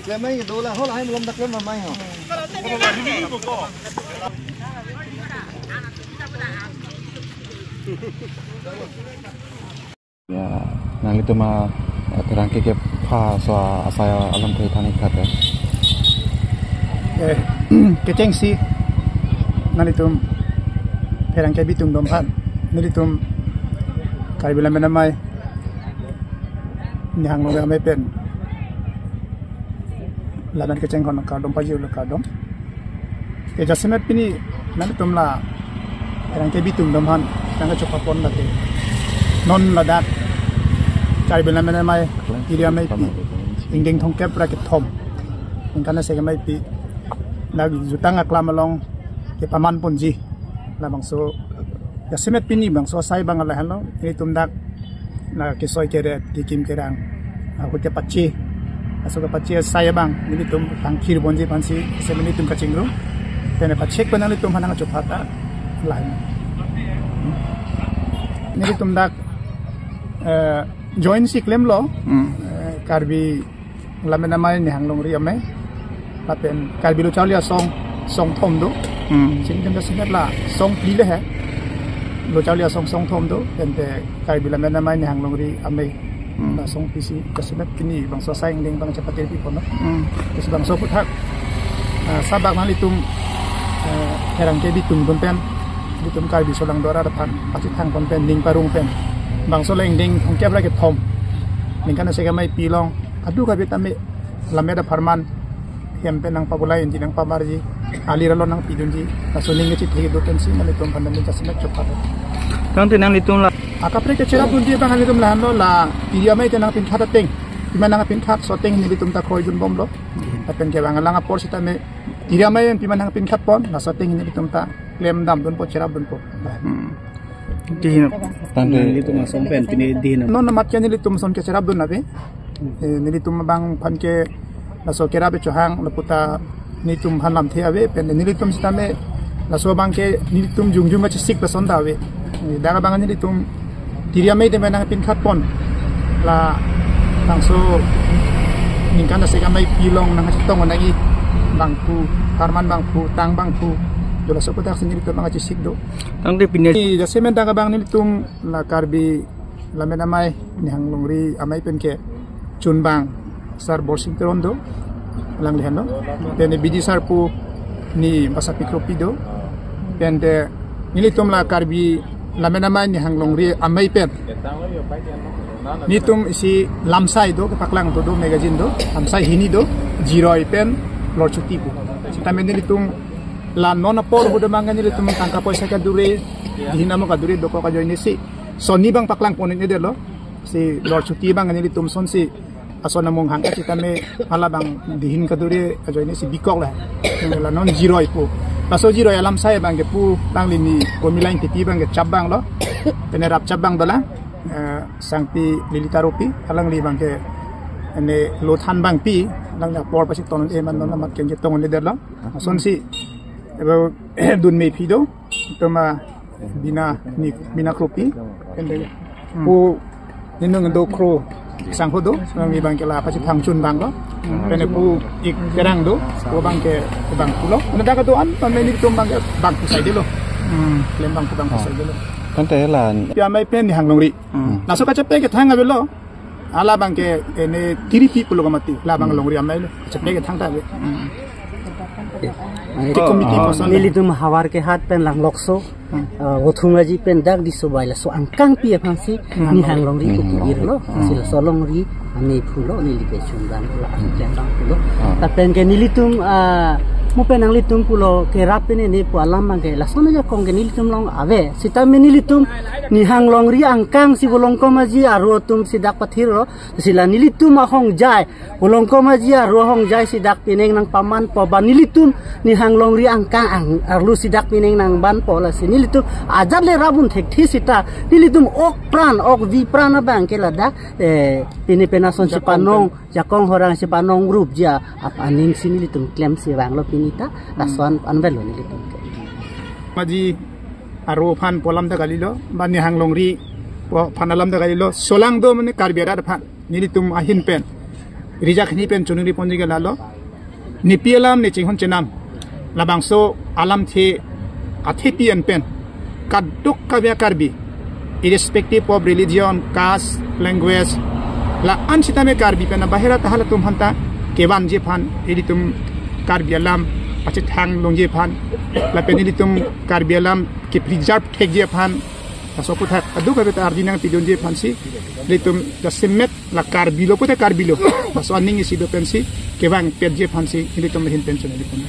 Cái mấy đồ là hốt lại lom đặc mà mai hả? Ya, nang itu mah terang ke pa so saya alam kai thani kata. Keceng si nang itu terang ke bitung dompan, nang itu kai bilang mana mai ni hang lo mai pen. Ladan keceng kon kadom paju lo kadom ke jasimet pini nan tumla rang ke bitum dom han tanga chopa pon late non ladat kai bela mena mai iria mai pi ingding thong kep ra ke thom ingkana se mai pi lagi jutang aklam along ke paman punji la bangso jasimet pini bangso sai bang ala halo ini tumdak na ke soi keret ki kim kerang aku ke pachi asal pachi saya bang, ini tum tangkir bonji pansi, saya ini tum kacing rum, dan pacek benang ini tum hanang copata lain. Ini tum dak join si klaim lo, karbi lama nama ini hang long riam lapen karbi lo cawlia song thom do, sini tum dah sinat lah song pilih lo cawlia song thom do, dan karbi lama nama ini hang long ri amai. Langsung pisi kesimet kini bangsa saing ding bang cepat tepi pun terus bangsa putak sabak nali tum herang ke bitum konten bitum kali di solang dora depan pasti tang konten ding parung pen bangsa leng ding hongkep lagi thom ningkan saya mai pilong aduh kabit ame lameda farman hempe nang pabulai inti nang pamarji aliralon nang pidunji asuning ngeci thigi dotensi nali tum pandami kesimet cepat Kang tinang litung lah. Akapre ke cerap pun dia bang litum lah no la iria mai tenang pin khat teng pimana pin khat so teng ni litum ta khoi jun bom lo apen ke bang langa por sita me iria mai pimana pin khat pon na so teng ni litum ta klem dam dun po cerap dun po Dihin tande litum som pen pini dihin no na mat ke ni litum son ke cerap dun na be ni litum bang phan ke na so kera be chohang laputa ni tum hanlam the ave pen ni litum sita me na so bang ke ni litum jungjung ma sik pa son da ave daga bang ni litum Tiria mai de menang pin khat pon la tangso ningkan se mai pilong nang tong nagi bangku farman bangku tang bangku jola so kotak sendiri to bang sik do tang de pinnya ja semen daga bang ni tum la karbi la mena mai ni hang longri amai pen ke chun bang sar borsing rondo lang le no pen bidi sar pu ni basa pikropido pen de ni tum la karbi lama nama ni hang longri amai pen ni tum isi lamsai do paklang do magazine do lamsai hini do jiroi pen lor chuti bu kita men ni tum la nona por bu de mangani ni tum tangka poisa ka dure hina mo ka dure do ko ka join si soni bang paklang ponin ni de lo si lor chuti bang ni tum son si asona mong hang ka kita me hala bang dihin ka dure ka join si bikok la non jiroi pu Paso jiro alam saya bang ke pu bang lini komilain tipi bang ke cabang lo penerap cabang dola sangpi lilitaropi alang li bang ke ene lothan bang pi lang na por pasik ton e man no mat ken jetong ne derlo son si ebo dun me pido toma bina kropi ende pu ninung do kro sang hodo nang bang ke la pasik thang chun bang lo pene pu ik kerang do ko bang ke bang pulo nda ka do an pan me ni tum bang bang ku sai de lo lem bang ku sai de lo tante la ya mai pen ni hang longri na so ka chepe ke thang ave lo ala bang ke ene tiri pi pulo ka mati la bang longri amai lo chepe ke thang ta be Ti komite posan. Nilitum hawar ke hat pen lang lokso. Wothungaji pen dag di sobaila so angkang pia pangsi ni hanglong ri kutir lo. Sila solong ri ani phulo nilike chundan pula angkang phulo. Tapen ke nilitum mo penang litum pulo ke rapene ne pu alam mang ke lasona ja kong ke nilitum long ave sita nilitum ni hanglong ri angkang si bolong komaji aro tum sidak pathiro sila nilitum ahong jai bolong komaji aro hong jai sidak pineng nang paman po ban nilitum ni hanglong ri angkang arlu sidak pineng nang ban po la si nilitum ajar le rabun thek thi sita nilitum ok pran ok vi prana bang ke lada pini penason si panong jakong horang si panong grup ja apaning si nilitum klem si bang lo nita raswan anbelo nilitum maji aro phan polam da galilo bani hanglong ri phanalam da galilo solang do mane karbera da phan nilitum ahin pen rijak ni pen chunuri ponji galalo nipialam ne chihon chenam labangso alam the athipian pen kaduk kabya karbi irrespective of religion caste language la ansitame karbi pen bahira tahala tum hanta keban je phan iritum karbialam pachet hang longje phan la penilitum karbialam ke preserve thekje phan tasokut hat adu ka beta arjinang tidonje phan si litum da semet la karbilo puta karbilo baswaning isi do pensi kebang pedje phan si ilitum hin pension litum